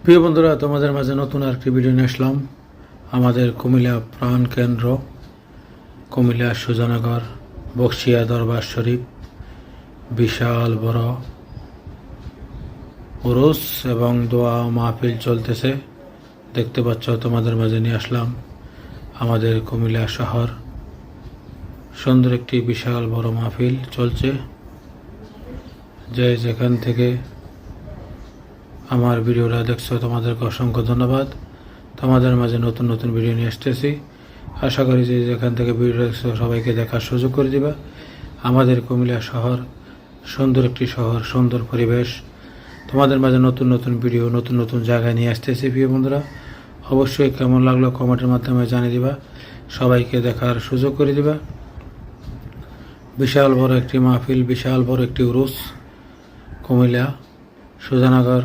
প্রিয় বন্ধুরা, তোমাদের মাঝে নতুন আরেকটি ভিডিও নিয়ে আসলাম। আমাদের কুমিল্লা প্রাণ কেন্দ্র কুমিল্লা সুজানগর বক্সিয়া দরবার শরীফ বিশাল বড় উরুস এবং দোয়া মাহফিল চলতেছে। দেখতে পাচ্ছ, তোমাদের মাঝে নিয়ে আসলাম আমাদের কুমিল্লা শহর। সুন্দর একটি বিশাল বড় মাহফিল চলছে। যে যেখান থেকে আমার ভিডিওটা দেখছো তোমাদেরকে অসংখ্য ধন্যবাদ। তোমাদের মাঝে নতুন নতুন ভিডিও নিয়ে আসতেছি। আশা করি যে যেখান থেকে ভিডিও দেখছো সবাইকে দেখার সুযোগ করে দিবা। আমাদের কুমিল্লা শহর সুন্দর একটি শহর, সুন্দর পরিবেশ। তোমাদের মাঝে নতুন নতুন ভিডিও, নতুন নতুন জায়গায় নিয়ে আসতেছি। প্রিয় বন্ধুরা, অবশ্যই কেমন লাগলো কমেন্টের মাধ্যমে জানিয়ে দিবা, সবাইকে দেখার সুযোগ করে দিবা। বিশাল বড় একটি মাহফিল, বিশাল বড় একটি উরুস কুমিল্লা সুজানগর